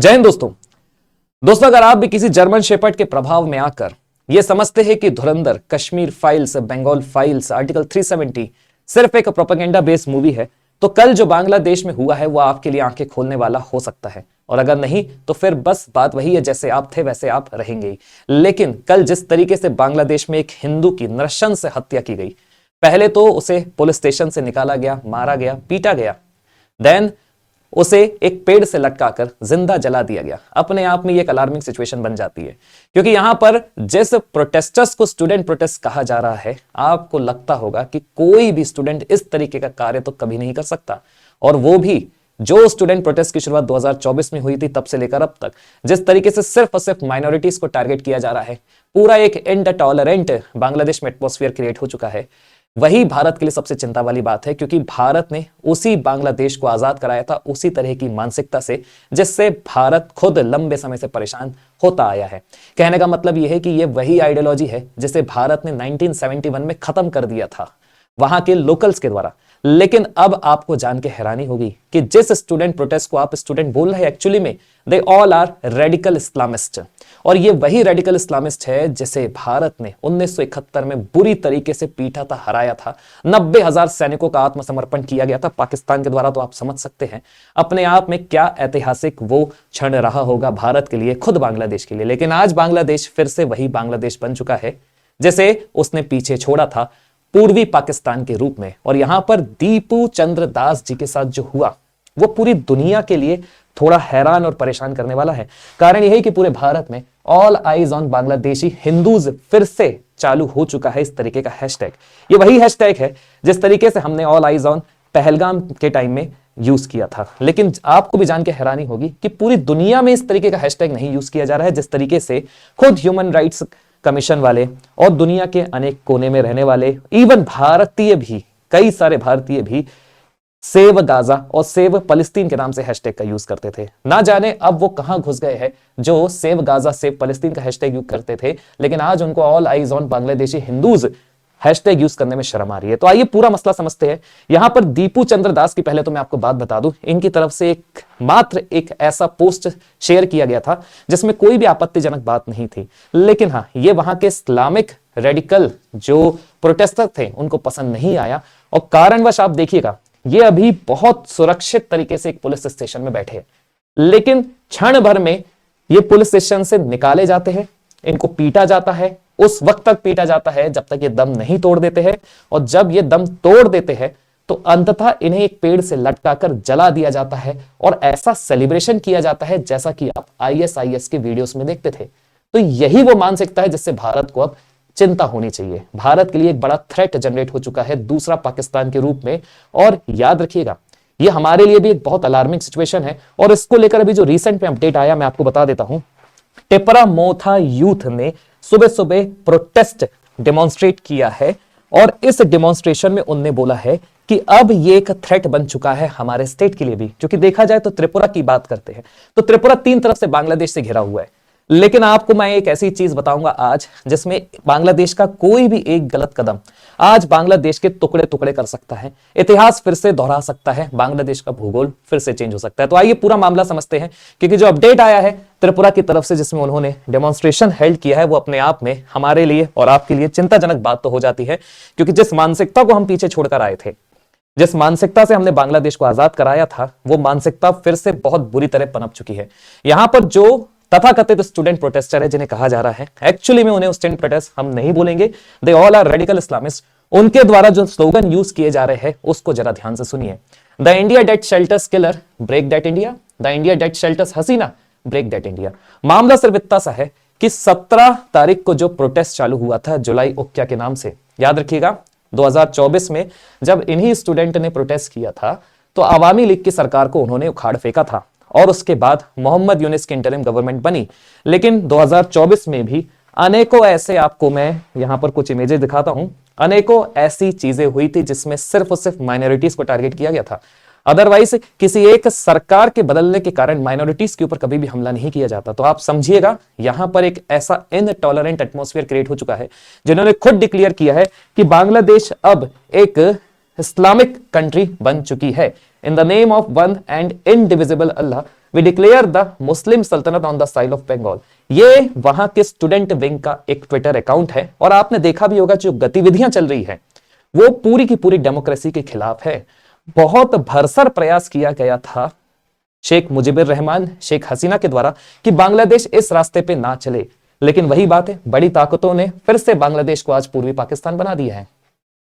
जय हिंद दोस्तों अगर आप भी किसी जर्मन शेपर्ड के प्रभाव में आकर यह समझते हैं कि Dhurandhar, Kashmir files, Bengal files, article 370 सिर्फ एक प्रोपेगेंडा बेस्ड मूवी है, तो कल जो बांग्लादेश में हुआ है वो आपके लिए आंखें खोलने वाला हो सकता है। और अगर नहीं तो फिर बस बात वही है, जैसे आप थे वैसे आप रहेंगे ही। लेकिन कल जिस तरीके से बांग्लादेश में एक हिंदू की नृशंस हत्या की गई, पहले तो उसे पुलिस स्टेशन से निकाला गया, मारा गया, पीटा गया, देन उसे एक पेड़ से लटकाकर जिंदा जला दिया गया। अपने आप में ये एक अलार्मिंग सिचुएशन बन जाती है, क्योंकि यहां पर जिस प्रोटेस्टर्स को स्टूडेंट प्रोटेस्ट कहा जा रहा है, आपको लगता होगा कि कोई भी स्टूडेंट इस तरीके का कार्य तो कभी नहीं कर सकता। और वो भी जो स्टूडेंट प्रोटेस्ट की शुरुआत 2024 में हुई थी, तब से लेकर अब तक जिस तरीके से सिर्फ और सिर्फ माइनॉरिटीज को टारगेट किया जा रहा है, पूरा एक इनटॉलरेंट बांग्लादेश में एटमॉस्फेयर क्रिएट हो चुका है। वही भारत के लिए सबसे चिंता वाली बात है, क्योंकि भारत ने उसी बांग्लादेश को आजाद कराया था उसी तरह की मानसिकता से जिससे भारत खुद लंबे समय से परेशान होता आया है। कहने का मतलब यह है कि यह वही आइडियोलॉजी है जिसे भारत ने 1971 में खत्म कर दिया था वहां के लोकल्स के द्वारा। लेकिन अब आपको जान के हैरानी होगी कि जिस स्टूडेंट प्रोटेस्ट को आप स्टूडेंट बोल रहे हैं, एक्चुअली में they all are radical Islamist. और ये वही रेडिकल इस्लामिस्ट है जिसे भारत ने 1971 में बुरी तरीके से पीटा था, हराया था। 90,000 सैनिकों का आत्मसमर्पण किया गया था पाकिस्तान के द्वारा। तो आप समझ सकते हैं अपने आप में क्या ऐतिहासिक वो क्षण रहा होगा भारत के लिए, खुद बांग्लादेश के लिए। लेकिन आज बांग्लादेश फिर से वही बांग्लादेश बन चुका है जिसे उसने पीछे छोड़ा था पूर्वी पाकिस्तान के रूप में। और यहां पर दीपू चंद्र दास जी के साथ जो हुआ वो पूरी दुनिया के लिए थोड़ा हैरान और परेशान करने वाला है। कारण यह है कि पूरे भारत में all eyes on Bangladeshi Hindus फिर से चालू हो चुका है। इस तरीके का हैशटैग, ये वही हैशटैग है जिस तरीके से हमने ऑल आइज ऑन पहलगाम के टाइम में यूज किया था। लेकिन आपको भी जान के हैरानी होगी कि पूरी दुनिया में इस तरीके का हैशटैग नहीं यूज किया जा रहा है जिस तरीके से खुद ह्यूमन राइट्स कमीशन वाले और दुनिया के अनेक कोने में रहने वाले, इवन भारतीय भी, कई सारे भारतीय भी सेव गाजा और सेव फलस्तीन के नाम से हैशटैग का यूज करते थे। ना जाने अब वो कहां घुस गए हैं जो सेव गाजा सेव फलस्तीन का हैशटैग यूज करते थे, लेकिन आज उनको all eyes on Bangladeshi Hindus hashtag use करने में शर्म आ रही है। तो आइए पूरा मसला समझते हैं। यहां पर दीपू चंद्र दास की पहले तो मैं आपको बात बता दूं, इनकी तरफ से मात्र एक ऐसा पोस्ट शेयर किया गया था जिसमें कोई भी आपत्तिजनक बात नहीं थी। लेकिन हाँ, ये वहां के इस्लामिक रेडिकल जो प्रोटेस्टर थे उनको पसंद नहीं आया। और कारणवश आप देखिएगा, ये अभी बहुत सुरक्षित तरीके से एक पुलिस स्टेशन में बैठे हैं, लेकिन क्षण भर में ये पुलिस स्टेशन से निकाले जाते हैं, इनको पीटा जाता है। उस वक्त तक पीटा जाता है जब तक ये दम नहीं तोड़ देते हैं, और जब ये दम तोड़ देते हैं तो अंततः इन्हें एक पेड़ से लटकाकर जला दिया जाता है। और ऐसा सेलिब्रेशन किया जाता है जैसा कि आप आईएसआईएस के वीडियोस में देखते थे। तो यही वो मानसिकता है जिससे भारत को अब चिंता होनी चाहिए। भारत के लिए एक बड़ा थ्रेट जनरेट हो चुका है, दूसरा पाकिस्तान के रूप में। और याद रखिएगा, ये हमारे लिए भी एक बहुत अलार्मिंग सिचुएशन है। और इसको लेकर अभी जो रिसेंट में अपडेट आया मैं आपको बता देता हूं। टिपरा मोथा यूथ ने सुबह सुबह प्रोटेस्ट डेमोन्स्ट्रेट किया है, और इस डेमोन्स्ट्रेशन में उन्होंने बोला है कि अब ये एक थ्रेट बन चुका है हमारे स्टेट के लिए भी। क्योंकि देखा जाए तो त्रिपुरा की बात करते हैं तो त्रिपुरा तीन तरफ से बांग्लादेश से घिरा हुआ है। लेकिन आपको मैं एक ऐसी चीज बताऊंगा आज जिसमें बांग्लादेश का कोई भी एक गलत कदम आज बांग्लादेश के टुकड़े टुकड़े कर सकता है, इतिहास फिर से दोहरा सकता है, बांग्लादेश का भूगोल फिर से चेंज हो सकता है। तो आइए पूरा मामला समझते हैं, क्योंकि जो अपडेट आया है त्रिपुरा की तरफ से जिसमें उन्होंने डेमोन्स्ट्रेशन हेल्ड किया है, वो अपने आप में हमारे लिए और आपके लिए चिंताजनक बात तो हो जाती है। क्योंकि जिस मानसिकता को हम पीछे छोड़कर आए थे, जिस मानसिकता से हमने बांग्लादेश को आजाद कराया था, वो मानसिकता फिर से बहुत बुरी तरह पनप चुकी है। यहां पर जो तथाकथित स्टूडेंट प्रोटेस्टर है जिन्हें कहा जा रहा है, एक्चुअली में उन्हें स्टूडेंट प्रोटेस्ट हम नहीं बोलेंगे, they all are radical Islamist. उनके द्वारा जो स्लोगन यूज किए जा रहे हैं उसको जरा ध्यान से सुनिए। The India that shelters killer break that India, the India that shelters Hasina break that India. मामला सिर्फ इतना सा है कि 17 तारीख को जो प्रोटेस्ट चालू हुआ था जुलाई उक्या के नाम से, याद रखिएगा 2024 में जब इन्हीं स्टूडेंट ने प्रोटेस्ट किया था तो आवामी लीग की सरकार को उन्होंने उखाड़ फेंका था। और उसके बाद मोहम्मद यूनिस की इंटरिम गवर्नमेंट बनी। लेकिन 2024 में भी अनेकों ऐसे, आपको मैं यहां पर कुछ इमेजेस दिखाता हूं, अनेकों ऐसी चीजें हुई थी जिसमें सिर्फ और सिर्फ माइनॉरिटीज को टारगेट किया गया था। अदरवाइज किसी एक सरकार के बदलने के कारण माइनॉरिटीज के ऊपर कभी भी हमला नहीं किया जाता। तो आप समझिएगा, यहां पर एक ऐसा इनटॉलरेंट एटमॉस्फेयर क्रिएट हो चुका है जिन्होंने खुद डिक्लेयर किया है कि बांग्लादेश अब एक इस्लामिक कंट्री बन चुकी है। In the name of one and indivisible Allah we declare the Muslim sultanate on the side of Bengal. ये वहां के स्टूडेंट विंग का एक ट्विटर अकाउंट है और आपने देखा भी होगा जो गतिविधियां चल रही है वो पूरी की पूरी डेमोक्रेसी के खिलाफ है। बहुत भरसक प्रयास किया गया था शेख मुजीबुर रहमान, शेख हसीना के द्वारा कि बांग्लादेश इस रास्ते पे ना चले, लेकिन वही बात है, बड़ी ताकतों ने फिर से बांग्लादेश को आज पूर्वी पाकिस्तान बना दिया है।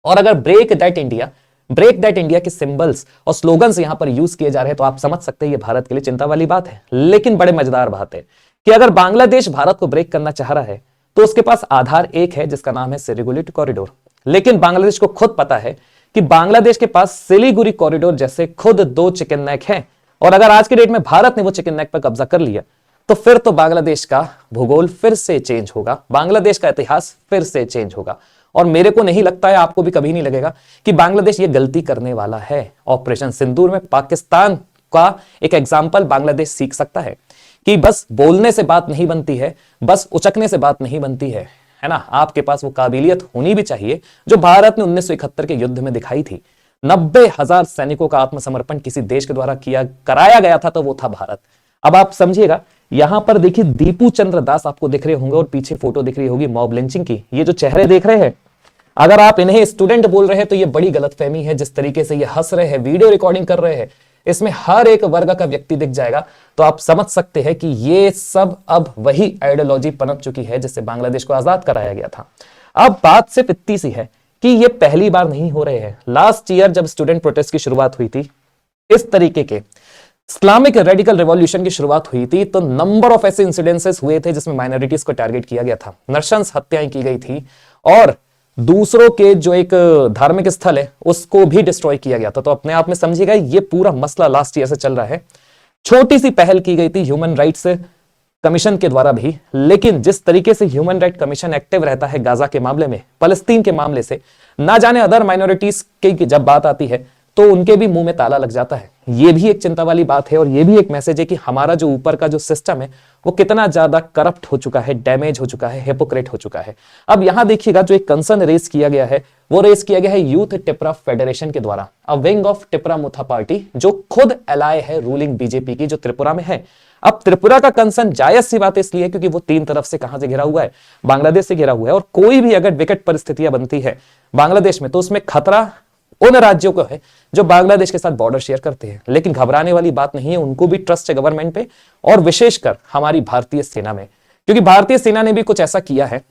और अगर ब्रेक दैट इंडिया के सिंबल्स और स्लोगन्स यहां पर यूज किए जा रहे हैं तो आप समझ सकते हैं ये भारत के लिए चिंता वाली बात है। लेकिन बड़े मजेदार बात है कि अगर बांग्लादेश भारत को ब्रेक करना चाह रहा है तो उसके पास आधार एक है जिसका नाम है सिलीगुड़ी कॉरिडोर। लेकिन बांग्लादेश को खुद पता है कि बांग्लादेश के पास सिलीगुड़ी कॉरिडोर जैसे खुद 2 चिकन नेक हैं, और अगर आज की डेट में भारत ने वो चिकन नेक पर कब्जा कर लिया तो फिर तो बांग्लादेश का भूगोल फिर से चेंज होगा, बांग्लादेश का इतिहास फिर से चेंज होगा। और मेरे को नहीं लगता है, आपको भी कभी नहीं लगेगा कि बांग्लादेश ये गलती करने वाला है। ऑपरेशन सिंदूर में पाकिस्तान का एक एग्जाम्पल बांग्लादेश सीख सकता है कि बस बोलने से बात नहीं बनती है, बस उचकने से बात नहीं बनती है ना। आपके पास वो काबिलियत होनी भी चाहिए जो भारत ने 1971 के युद्ध में दिखाई थी। 90,000 सैनिकों का आत्मसमर्पण किसी देश के द्वारा कराया गया था तो वो था भारत। अब आप समझिएगा, यहां पर देखिए दीपू चंद्र दास आपको दिख रहे होंगे और पीछे फोटो दिख रही होगी मॉब लिंचिंग की। ये जो चेहरे देख रहे हैं, अगर आप इन्हें स्टूडेंट बोल रहे हैं तो ये बड़ी गलतफहमी है। जिस तरीके से ये हंस रहे हैं, वीडियो रिकॉर्डिंग कर रहे हैं, इसमें हर एक वर्ग का व्यक्ति दिख जाएगा, तो आप समझ सकते हैं कि ये सब अब वही आइडियोलॉजी पनप चुकी है जिससे बांग्लादेश को आजाद कराया गया था। अब बात सिर्फ इतनी सी है कि ये पहली बार नहीं हो रहे हैं। लास्ट ईयर जब स्टूडेंट प्रोटेस्ट की शुरुआत हुई थी, इस तरीके के इस्लामिक रेडिकल रिवॉल्यूशन की शुरुआत हुई थी, तो नंबर ऑफ ऐसे इंसिडेंसेस हुए थे जिसमें माइनॉरिटीज को टारगेट किया गया था, नृशंस हत्याएं की गई थी और दूसरों के जो एक धार्मिक स्थल है उसको भी डिस्ट्रॉय किया गया था। तो अपने आप में समझिएगा ये पूरा मसला लास्ट ईयर से चल रहा है। छोटी सी पहल की गई थी ह्यूमन राइट्स कमीशन के द्वारा भी, लेकिन जिस तरीके से ह्यूमन राइट कमीशन एक्टिव रहता है गाजा के मामले में, फलस्तीन के मामले से, ना जाने अदर माइनॉरिटीज की जब बात आती है तो उनके भी मुंह में ताला लग जाता है। ये भी एक चिंता वाली बात है और ये भी एक मैसेज है कि हमारा जो ऊपर का जो सिस्टम है वो कितना ज्यादा करप्ट हो चुका है, डैमेज हो चुका है, हिपोक्रेट हो चुका है। अब यहां देखिएगा जो एक कंसर्न रेस किया गया है वो रेस किया गया है यूथ टिपरा फेडरेशन के द्वारा, a wing of Tipra Mutha party, जो खुद एलाय है रूलिंग बीजेपी की, जो त्रिपुरा में है। अब त्रिपुरा का कंसर्न जायज सी बात इसलिए क्योंकि वो 3 तरफ से कहां से घिरा हुआ है, बांग्लादेश से घिरा हुआ है, और कोई भी अगर विकट परिस्थितियां बनती है बांग्लादेश में तो उसमें खतरा उन राज्यों को है जो बांग्लादेश के साथ बॉर्डर शेयर करते हैं। लेकिन घबराने वाली बात नहीं है, उनको भी ट्रस्ट है गवर्नमेंट पे और विशेषकर हमारी भारतीय सेना में, क्योंकि भारतीय सेना ने भी कुछ ऐसा किया है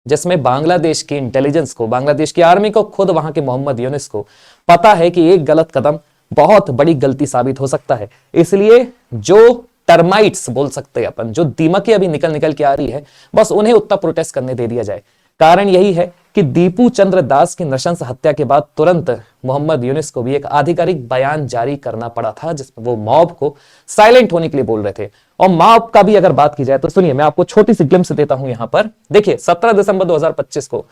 जिसमें बांग्लादेश की इंटेलिजेंस को, बांग्लादेश की आर्मी को, खुद वहां के मोहम्मद यूनुस को पता है कि एक गलत कदम बहुत बड़ी गलती साबित हो सकता है। इसलिए जो टर्माइट्स बोल सकते हैं अपन, जो दीमकें अभी निकल के आ रही है, बस उन्हें उतना प्रोटेस्ट करने दे दिया जाए। कारण यही है कि दीपू चंद्र दास की नृशंस हत्या के बाद तुरंत मोहम्मद यूनुस को भी एक आधिकारिक बयान जारी करना पड़ा था जिसमें वो मॉब को साइलेंट होने के लिए बोल रहे थे। और मॉब का भी अगर बात की जाए तो सुनिए, मैं आपको छोटी सी ग्लिम्स देता हूं यहां पर। देखिए 17 दिसंबर 2025 को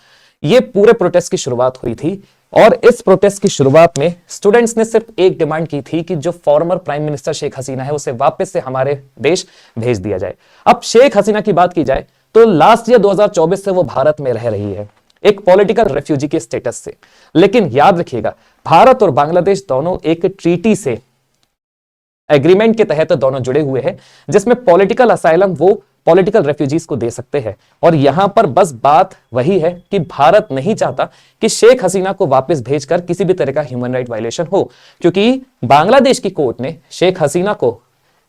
ये पूरे प्रोटेस्ट की शुरुआत हुई थी और इस प्रोटेस्ट की शुरुआत में स्टूडेंट्स ने सिर्फ एक डिमांड की थी कि जो former prime minister Sheikh Hasina है उसे वापस से हमारे देश भेज दिया जाए। अब शेख हसीना की बात की जाए तो लास्ट ईयर 2024 से वो भारत में रह रही है एक पॉलिटिकल रेफ्यूजी के स्टेटस से। लेकिन याद रखिएगा, भारत और बांग्लादेश दोनों एक ट्रीटी से, एग्रीमेंट के तहत दोनों जुड़े हुए हैं जिसमें पॉलिटिकल असाइलम वो पॉलिटिकल रेफ्यूजीज को दे सकते हैं। और यहां पर बस बात वही है कि भारत नहीं चाहता कि शेख हसीना को वापस भेजकर किसी भी तरह का ह्यूमन राइट वायलेशन हो, क्योंकि बांग्लादेश की कोर्ट ने शेख हसीना को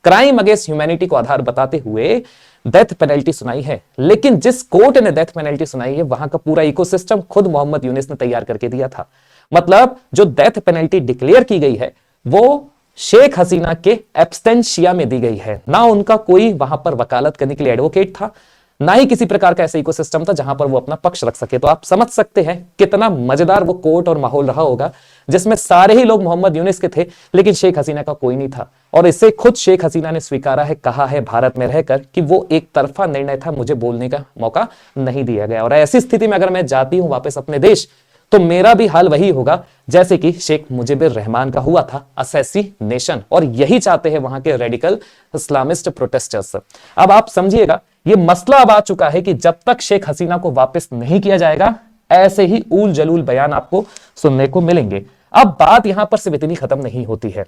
क्राइम अगेंस्ट ह्यूमैनिटी को आधार बताते हुए डेथ पेनल्टी सुनाई है। लेकिन जिस कोर्ट ने डेथ पेनल्टी सुनाई है वहां का पूरा इकोसिस्टम खुद मोहम्मद यूनुस ने तैयार करके दिया था। मतलब जो डेथ पेनल्टी डिक्लेयर की गई है वो शेख हसीना के एब्स्टेंशिया में दी गई है, ना उनका कोई वहां पर वकालत करने के लिए एडवोकेट था, ना ही किसी प्रकार का ऐसा इकोसिस्टम था जहां पर वो अपना पक्ष रख सके। तो आप समझ सकते हैं कितना मजेदार वो कोर्ट और माहौल रहा होगा जिसमें सारे ही लोग मोहम्मद यूनुस के थे लेकिन शेख हसीना का कोई नहीं था। और इसे खुद शेख हसीना ने स्वीकारा है, कहा है भारत में रहकर कि वो एक तरफा निर्णय था, मुझे बोलने का मौका नहीं दिया गया। और ऐसी स्थिति में अगर मैं जाती हूं वापस अपने देश तो मेरा भी हाल वही होगा जैसे कि शेख मुजीबुर रहमान का हुआ था, असैसिनेशन। और यही चाहते हैं वहां के रेडिकल इस्लामिस्ट प्रोटेस्टर्स। अब आप समझिएगा, ये मसला अब आ चुका है कि जब तक शेख हसीना को वापस नहीं किया जाएगा ऐसे ही ऊल जलूल बयान आपको सुनने को मिलेंगे। अब बात यहां पर सिर्फ इतनी खत्म नहीं होती है।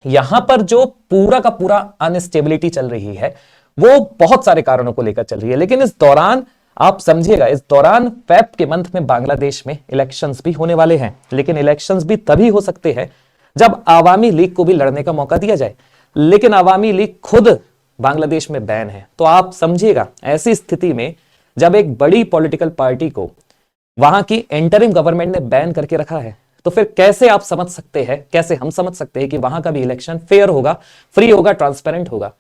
यहां पर जो पूरा का पूरा अनस्टेबिलिटी चल रही है वो बहुत सारे कारणों को लेकर चल रही है। लेकिन इस दौरान आप समझिएगा, इस दौरान फेब के मंथ में बांग्लादेश में इलेक्शंस भी होने वाले हैं। लेकिन इलेक्शंस भी तभी हो सकते हैं जब आवामी लीग को भी लड़ने का मौका दिया जाए। लेकिन आवामी लीग खुद बांग्लादेश में बैन है। तो आप समझिएगा, ऐसी स्थिति में जब एक बड़ी पॉलिटिकल पार्टी को वहां की इंटरिम गवर्नमेंट ने बैन करके रखा है, तो फिर कैसे आप समझ सकते हैं, कैसे हम समझ सकते हैं कि वहां का भी इलेक्शन फेयर होगा, फ्री होगा, ट्रांसपेरेंट होगा।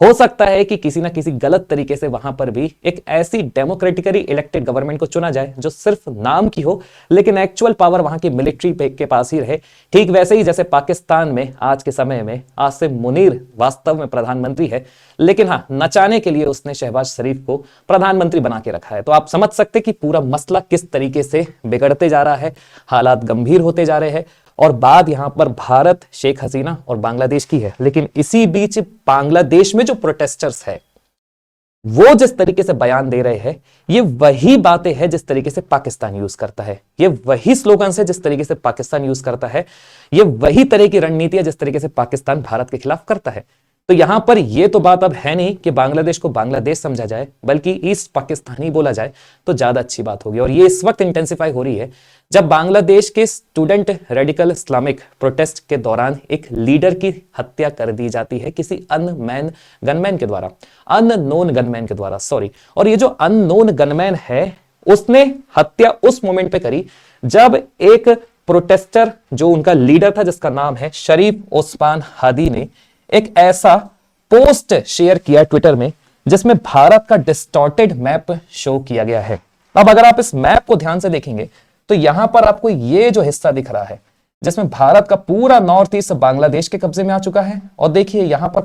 हो सकता है कि किसी ना किसी गलत तरीके से वहां पर भी एक ऐसी डेमोक्रेटिकली इलेक्टेड गवर्नमेंट को चुना जाए जो सिर्फ नाम की हो, लेकिन एक्चुअल पावर वहां की मिलिट्री के पास ही रहे। ठीक वैसे ही जैसे पाकिस्तान में आज के समय में आसिम मुनीर वास्तव में प्रधानमंत्री है, लेकिन हाँ, नचाने के लिए उसने शहबाज शरीफ को प्रधानमंत्री बना के रखा है। तो आप समझ सकते कि पूरा मसला किस तरीके से बिगड़ते जा रहा है, हालात गंभीर होते जा रहे हैं। और बात यहां पर भारत, शेख हसीना और बांग्लादेश की है। लेकिन इसी बीच बांग्लादेश में जो प्रोटेस्टर्स है वो जिस तरीके से बयान दे रहे हैं, ये वही बातें हैं जिस तरीके से पाकिस्तान यूज करता है, ये वही स्लोगन है जिस तरीके से पाकिस्तान यूज करता है, ये वही तरह की रणनीति है जिस तरीके से पाकिस्तान भारत के खिलाफ करता है। तो यहां पर यह तो बात अब है नहीं कि बांग्लादेश को बांग्लादेश समझा जाए, बल्कि ईस्ट पाकिस्तानी बोला जाए तो ज्यादा अच्छी बात होगी। और ये इस वक्त इंटेंसिफाई हो रही है जब बांग्लादेश के स्टूडेंट रेडिकल इस्लामिक प्रोटेस्ट के दौरान एक लीडर की हत्या कर दी जाती है किसी अननोन गनमैन के द्वारा, सॉरी। और ये जो अननोन गनमैन है उसने हत्या उस मोमेंट पे करी जब एक प्रोटेस्टर जो उनका लीडर था, जिसका नाम है शरीफ ओस्मान हादी, ने एक ऐसा पोस्ट शेयर किया ट्विटर में जिसमें भारत का डिस्टॉर्टेड मैप शो किया गया है। अब अगर आप इस मैप को ध्यान से देखेंगे तो यहां पर आपको ये जो हिस्सा दिख रहा है जिसमें भारत का पूरा नॉर्थ ईस्ट बांग्लादेश के कब्जे में आ चुका है, और देखिए यहां पर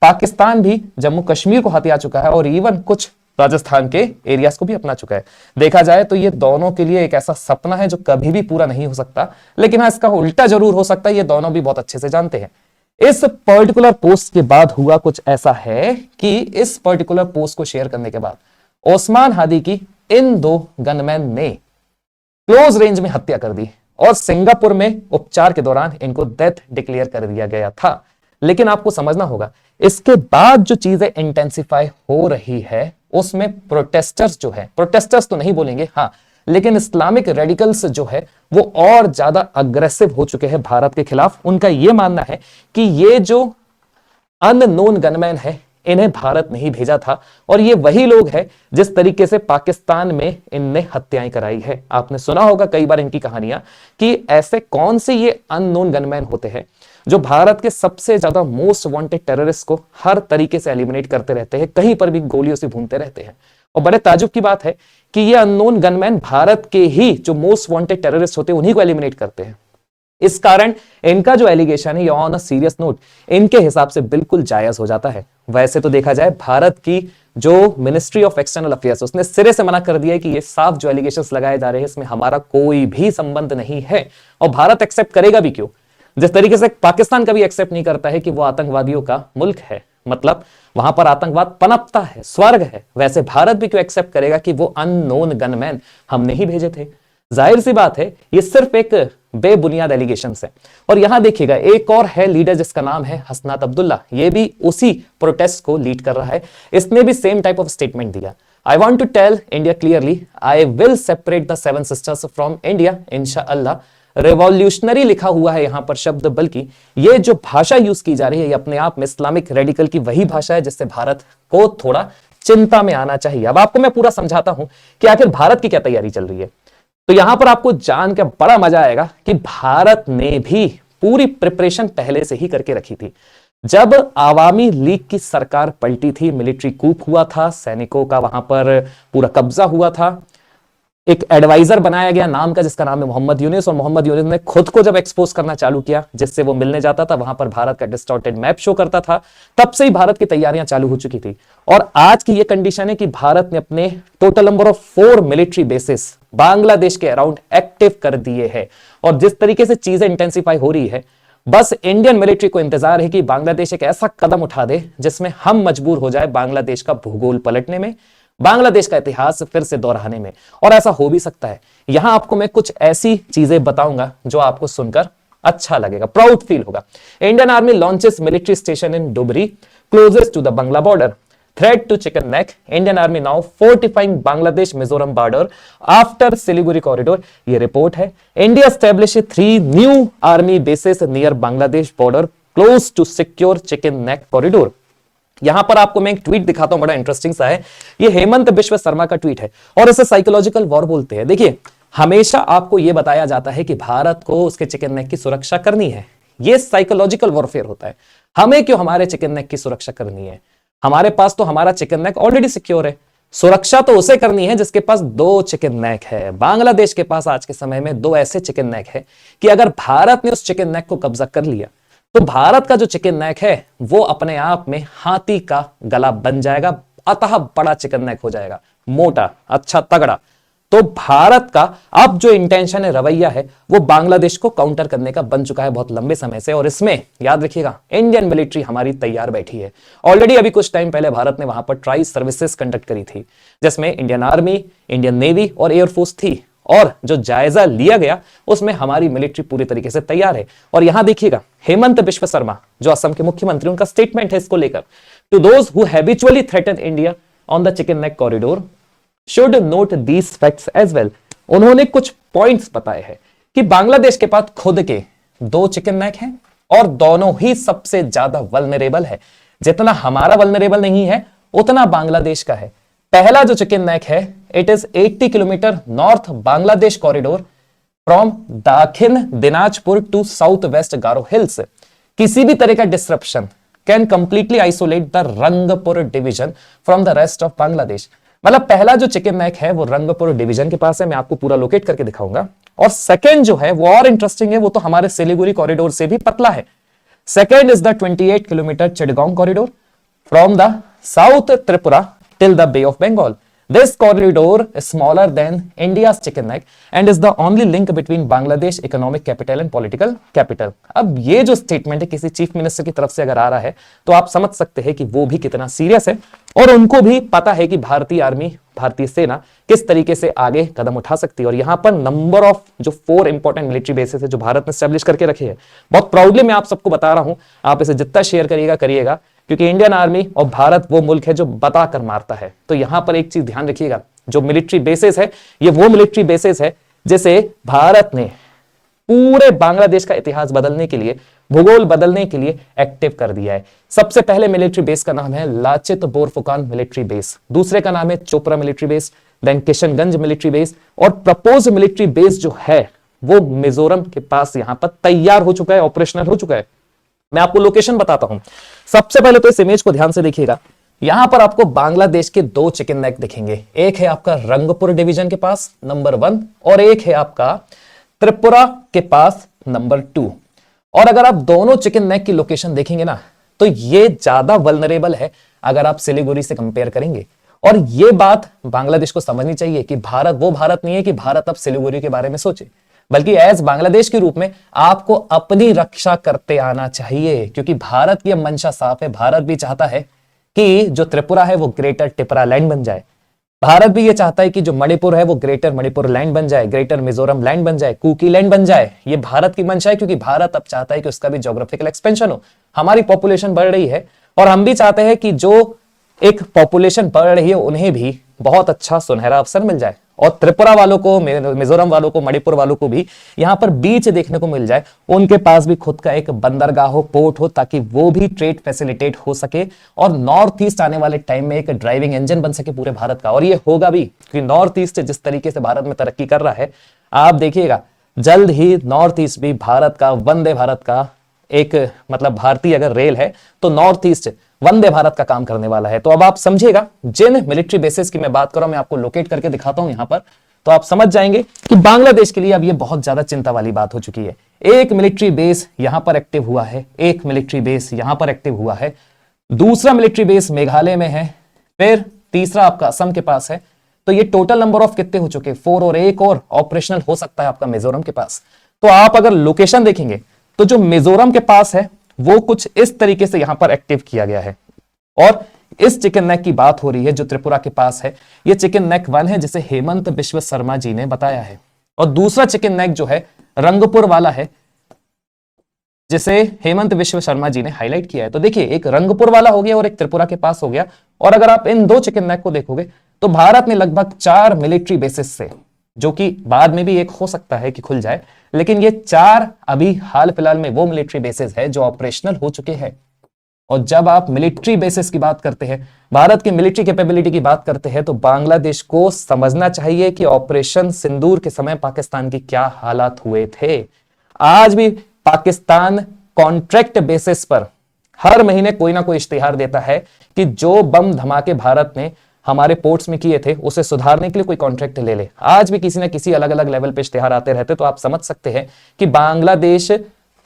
पाकिस्तान भी जम्मू कश्मीर को हथिया चुका है और इवन कुछ राजस्थान के एरियाज को भी अपना चुका है। देखा जाए तो ये दोनों के लिए एक ऐसा सपना है जो कभी भी पूरा नहीं हो सकता, लेकिन हाँ, इसका उल्टा जरूर हो सकता है। ये दोनों भी बहुत अच्छे से जानते हैं। इस पर्टिकुलर पोस्ट के बाद हुआ कुछ ऐसा है कि इस पर्टिकुलर पोस्ट को शेयर करने के बाद ओस्मान हादी की इन दो गनमैन ने क्लोज रेंज में हत्या कर दी और सिंगापुर में उपचार के दौरान इनको डेथ डिक्लेयर कर दिया गया था। लेकिन आपको समझना होगा, इसके बाद जो चीजें इंटेंसिफाई हो रही है उसमें प्रोटेस्टर्स जो है, प्रोटेस्टर्स तो नहीं बोलेंगे हाँ, लेकिन इस्लामिक रेडिकल्स जो है वो और ज्यादा अग्रेसिव हो चुके हैं भारत के खिलाफ। उनका यह मानना है कि ये जो अननोन गनमैन है इन्हें भारत नहीं भेजा था, और ये वही लोग हैं जिस तरीके से पाकिस्तान में इनने हत्याएं कराई है। आपने सुना होगा कई बार इनकी कहानियां कि ऐसे कौन से ये अननोन गनमैन होते हैं जो भारत के सबसे ज्यादा मोस्ट वांटेड टेररिस्ट को हर तरीके से एलिमिनेट करते रहते हैं, कहीं पर भी गोलियों से भूनते रहते हैं। और बड़े ताजुब की बात है कि ये अननोन गनमैन भारत के ही जो मोस्ट वांटेड टेररिस्ट होते हैं उन्हीं को एलिमिनेट करते हैं। इस कारण इनका जो एलिगेशन है, ऑन अ सीरियस नोट, इनके हिसाब से बिल्कुल जायज हो जाता है। वैसे तो देखा जाए भारत की जो मिनिस्ट्री ऑफ एक्सटर्नल अफेयर्स, उसने सिरे से मना कर दिया है कि ये साफ जो एलिगेशंस लगाए जा रहे हैं इसमें हमारा कोई भी संबंध नहीं है, और भारत एक्सेप्ट करेगा भी क्यों। जिस तरीके से पाकिस्तान कभी एक्सेप्ट नहीं करता है कि वो आतंकवादियों का मुल्क है, मतलब वहां पर आतंकवाद पनपता है, स्वर्ग है, वैसे भारत भी क्यों एक्सेप्ट करेगा कि वो अननोन गनमैन हमने ही भेजे थे। जाहिर सी बात है ये सिर्फ एक बेबुनियाद एलिगेशंस है। और यहां देखिएगा एक और है लीडर जिसका नाम है हसनात अब्दुल्ला, ये भी उसी प्रोटेस्ट को लीड कर रहा है। इसने भी सेम टाइप ऑफ स्टेटमेंट दिया, I want to tell India clearly, I will separate the seven sisters from India इंशाअल्लाह। रेवोल्यूशनरी लिखा हुआ है यहां पर शब्द, बल्कि ये जो भाषा यूज की जा रही है ये अपने आप में इस्लामिक रेडिकल की वही भाषा है जिससे भारत को थोड़ा चिंता में आना चाहिए। अब आपको मैं पूरा समझाता हूं कि आखिर भारत की क्या तैयारी चल रही है। तो यहां पर आपको जान के बड़ा मजा आएगा कि भारत ने भी पूरी प्रिपरेशन पहले से ही करके रखी थी। जब आवामी लीग की सरकार पलटी थी, मिलिट्री कूप हुआ था, सैनिकों का वहां पर पूरा कब्जा हुआ था, एक एडवाइजर बनाया गया नाम का जिसका नाम है मोहम्मद यूनिस, और मोहम्मद यूनिस ने खुद को जब एक्सपोज करना चालू किया, जिससे वो मिलने जाता था वहां पर भारत का डिस्टॉर्टेड मैप शो करता था, तब से ही भारत की तैयारियां चालू हो चुकी थी। और आज की ये कंडीशन है कि भारत ने अपने total number of 4 military bases Bangladesh के अराउंड एक्टिव कर दिए हैं। और जिस तरीके से चीजें इंटेंसिफाई हो रही है, बस इंडियन मिलिट्री को इंतजार है कि बांग्लादेश एक ऐसा कदम उठा दे जिसमें हम मजबूर हो जाए बांग्लादेश का भूगोल पलटने में, बांग्लादेश का इतिहास फिर से दोहराने में। और ऐसा हो भी सकता है। यहां आपको मैं कुछ ऐसी चीजें बताऊंगा जो आपको सुनकर अच्छा लगेगा, प्राउड फील होगा। Indian army launches military station in Dhubri closest to the Bangla border, threat to chicken neck, Indian army now fortifying Bangladesh Mizoram border after Siliguri corridor। ये रिपोर्ट है। India established 3 new army bases near Bangladesh border close to secure chicken neck corridor। यहां पर आपको मैं एक tweet दिखाता हूं, बड़ा इंटरेस्टिंग सा है। ये हेमंत बिश्व शर्मा का ट्वीट है और इसे साइकोलॉजिकल वॉर बोलते हैं। देखिए, हमेशा आपको यह बताया जाता है कि भारत को उसके चिकन नेक की सुरक्षा करनी है। यह साइकोलॉजिकल वॉरफेयर होता है। हमें क्यों हमारे चिकन नेक की सुरक्षा करनी है? हमारे पास तो हमारा चिकन नेक ऑलरेडी सिक्योर है। सुरक्षा तो उसे करनी है जिसके पास 2 चिकन नेक है। बांग्लादेश के पास आज के समय में 2 ऐसे चिकन नेक है कि अगर भारत ने उस चिकन नेक को कब्जा कर लिया तो भारत का जो चिकन नेक है वो अपने आप में हाथी का गला बन जाएगा, अतः बड़ा चिकन नेक हो जाएगा, मोटा, अच्छा, तगड़ा। तो भारत का अब जो इंटेंशन है, रवैया है, वो बांग्लादेश को काउंटर करने का बन चुका है बहुत लंबे समय से। और इसमें याद रखिएगा, इंडियन मिलिट्री हमारी तैयार बैठी है। ऑलरेडी अभी कुछ टाइम पहले भारत ने वहां पर ट्राई सर्विसेज कंडक्ट करी थी, जिसमें इंडियन आर्मी, इंडियन नेवी और एयरफोर्स थी। और जो जायजा लिया गया उसमें हमारी मिलिट्री पूरी तरीके से तैयार है। और यहां देखिएगा, हेमंत बिश्व शर्मा जो असम के मुख्यमंत्री, उनका स्टेटमेंट है इसको लेकर, to those who habitually threaten India on the chicken neck corridor should note these facts as well। उन्होंने कुछ पॉइंट्स बताए हैं कि बांग्लादेश के पास खुद के 2 चिकन नेक हैं और दोनों ही सबसे ज्यादा वल्नरेबल है। जितना हमारा वल्नरेबल नहीं है उतना बांग्लादेश का है। पहला जो चिकन नेक है, it is 80 kilometre north Bangladesh corridor from Dakhin Dinajpur to south west Garo Hills. किसी भी तरह का disruption can completely isolate the Rangpur division from the rest of Bangladesh. मतलब पहला जो चिकन नेक है वो रंगपुर डिवीजन के पास है, मैं आपको पूरा लोकेट करके दिखाऊंगा। और सेकंड जो है वो और इंटरेस्टिंग है, वो तो हमारे सिलीगुड़ी कॉरिडोर से भी पतला है। Second is the 28 kilometre Chittagong corridor from the south Tripura till the bay of Bengal. This corridor is smaller than India's chicken neck and is the only link between Bangladesh economic capital and political capital। अब ये जो statement है किसी chief minister की तरफ से अगर आ रहा है तो आप समझ सकते हैं कि वो भी कितना सीरियस है और उनको भी पता है कि भारतीय आर्मी, भारतीय सेना किस तरीके से आगे कदम उठा सकती है। और यहां पर नंबर ऑफ जो 4 इंपॉर्टेंट मिलिट्री बेसेस है जो भारत ने स्टैब्लिश करके रखे हैं, बहुत प्राउडली मैं आप सबको बता रहा हूं। आप इसे जितना शेयर करिएगा करिएगा, क्योंकि इंडियन आर्मी और भारत वो मुल्क है जो बताकर मारता है। तो यहां पर एक चीज ध्यान रखिएगा, जो मिलिट्री बेसेस है ये वो मिलिट्री बेसेस है जिसे भारत ने पूरे बांग्लादेश का इतिहास बदलने के लिए, भूगोल बदलने के लिए एक्टिव कर दिया है। सबसे पहले मिलिट्री बेस का नाम है लाचित बोरफुकान मिलिट्री बेस, दूसरे का नाम है Chopra military base, then Kishanganj military base, और प्रपोज मिलिट्री बेस जो है वो मिजोरम के पास यहां पर तैयार हो चुका है, ऑपरेशनल हो चुका है। मैं आपको लोकेशन बताता हूं। सबसे पहले तो इस इमेज को ध्यान से देखिएगा। यहां पर आपको बांग्लादेश के 2 चिकन नेक दिखेंगे, एक है आपका रंगपुर डिवीजन के पास नंबर 1 और एक है आपका त्रिपुरा के पास नंबर 2। और अगर आप दोनों चिकन नेक की लोकेशन देखेंगे ना तो ये ज्यादा वल्नरेबल है अगर आप सिलीगुड़ी से कंपेयर करेंगे। और ये बात बांग्लादेश को समझनी चाहिए कि भारत वो भारत नहीं है कि भारत अब सिलीगुड़ी के बारे में सोचे, बल्कि एज बांग्लादेश के रूप में आपको अपनी रक्षा करते आना चाहिए, क्योंकि भारत की मंशा साफ है। भारत भी चाहता है कि जो त्रिपुरा है वो ग्रेटर टिपरा लैंड बन जाए। भारत भी ये चाहता है कि जो मणिपुर है वो ग्रेटर मणिपुर लैंड बन जाए, ग्रेटर मिजोरम लैंड बन जाए, कुकी लैंड बन जाए। ये भारत की मंशा है, क्योंकि भारत अब चाहता है कि उसका भी ज्योग्राफिकल एक्सपेंशन हो। हमारी पॉपुलेशन बढ़ रही है और हम भी चाहते हैं कि जो एक पॉपुलेशन बढ़ रही है उन्हें भी बहुत अच्छा सुनहरा अवसर मिल जाए। और त्रिपुरा वालों को, मिजोरम वालों को, मणिपुर वालों को भी यहां पर बीच देखने को मिल जाए, उनके पास भी खुद का एक बंदरगाह हो, पोर्ट हो, ताकि वो भी ट्रेड फैसिलिटेट हो सके और नॉर्थ ईस्ट आने वाले टाइम में एक ड्राइविंग इंजन बन सके पूरे भारत का। और ये होगा भी, क्योंकि नॉर्थ ईस्ट जिस तरीके से भारत में तरक्की कर रहा है, आप देखिएगा जल्द ही नॉर्थ ईस्ट भी भारत का, वंदे भारत का एक, मतलब भारतीय अगर रेल है तो नॉर्थ ईस्ट वंदे भारत का काम करने वाला है। तो अब आप समझिएगा, जिन मिलिट्री बेसिस की मैं बात कर रहा हूं, मैं आपको लोकेट करके दिखाता हूं यहां पर, तो आप समझ जाएंगे कि बांग्लादेश के लिए अब ये बहुत ज्यादा चिंता वाली बात हो चुकी है। एक मिलिट्री बेस यहां पर एक्टिव हुआ है, एक मिलिट्री बेस यहां पर एक्टिव हुआ है, दूसरा मिलिट्री बेस मेघालय में है, फिर तीसरा आपका असम के पास है। तो ये टोटल नंबर ऑफ कितने हो चुके? 4, और एक और ऑपरेशनल हो सकता है आपका मिजोरम के पास। तो आप अगर लोकेशन देखेंगे तो जो मिजोरम के पास है वो कुछ इस तरीके से यहां पर एक्टिव किया गया है। और इस चिकन नेक की बात हो रही है जो त्रिपुरा के पास है, ये चिकन नेक 1 है जिसे हेमंत बिश्व शर्मा जी ने बताया है। और दूसरा चिकन नेक जो है रंगपुर वाला है, जिसे हेमंत विश्व शर्मा जी ने हाईलाइट किया है। तो देखिए, एक रंगपुर वाला हो गया और एक त्रिपुरा के पास हो गया। और अगर आप इन दो चिकन नेक को देखोगे तो भारत ने लगभग 4 मिलिट्री बेसिस से, जो कि बाद में भी एक हो सकता है कि खुल जाए, लेकिन ये 4 अभी हाल फिलहाल में वो मिलिट्री बेसिस है जो ऑपरेशनल हो चुके हैं। और जब आप मिलिट्री बेसिस की बात करते हैं, भारत की मिलिट्री कैपेबिलिटी की बात करते हैं, तो बांग्लादेश को समझना चाहिए कि ऑपरेशन सिंदूर के समय पाकिस्तान की क्या हालात हुए थे। आज भी पाकिस्तान कॉन्ट्रैक्ट बेसिस पर हर महीने कोई ना कोई इश्तिहार देता है कि जो बम धमाके भारत ने हमारे पोर्ट्स में किए थे उसे सुधारने के लिए कोई कॉन्ट्रैक्ट ले ले। आज भी किसी ना किसी अलग अलग लेवल पे इश्तिहार आते रहते। तो आप समझ सकते हैं कि बांग्लादेश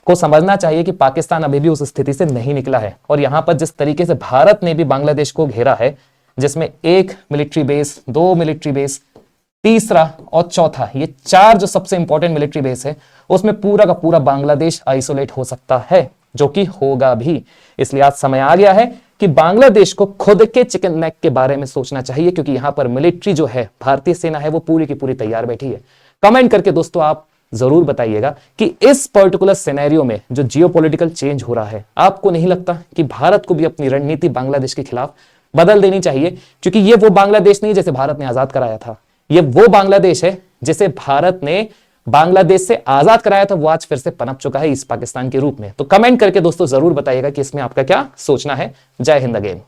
को समझना चाहिए कि पाकिस्तान अभी भी उस स्थिति से नहीं निकला है। और यहां पर जिस तरीके से भारत ने भी बांग्लादेश को घेरा है, जिसमें 1 मिलिट्री बेस, 2 मिलिट्री बेस, तीसरा और चौथा, ये 4 जो सबसे इंपॉर्टेंट मिलिट्री बेस है, उसमें पूरा का पूरा बांग्लादेश आइसोलेट हो सकता है, जो कि होगा भी। इसलिए आज समय आ गया है कि बांग्लादेश को खुद के चिकन नेक के बारे में सोचना चाहिए, क्योंकि यहां पर मिलिट्री जो है, भारतीय सेना है, वो पूरी की पूरी तैयार बैठी है। कमेंट करके दोस्तों आप जरूर बताइएगा कि इस पर्टिकुलर सिनेरियो में जो जियोपॉलिटिकल चेंज हो रहा है, आपको नहीं लगता कि भारत को भी अपनी रणनीति बांग्लादेश के खिलाफ बदल देनी चाहिए? क्योंकि ये वो बांग्लादेश नहीं जैसे भारत ने आजाद कराया था, ये वो बांग्लादेश है जिसे भारत ने बांग्लादेश से आजाद कराया था, वो आज फिर से पनप चुका है ईस्ट पाकिस्तान के रूप में। तो कमेंट करके दोस्तों जरूर बताइएगा कि इसमें आपका क्या सोचना है। जय हिंद अगेन।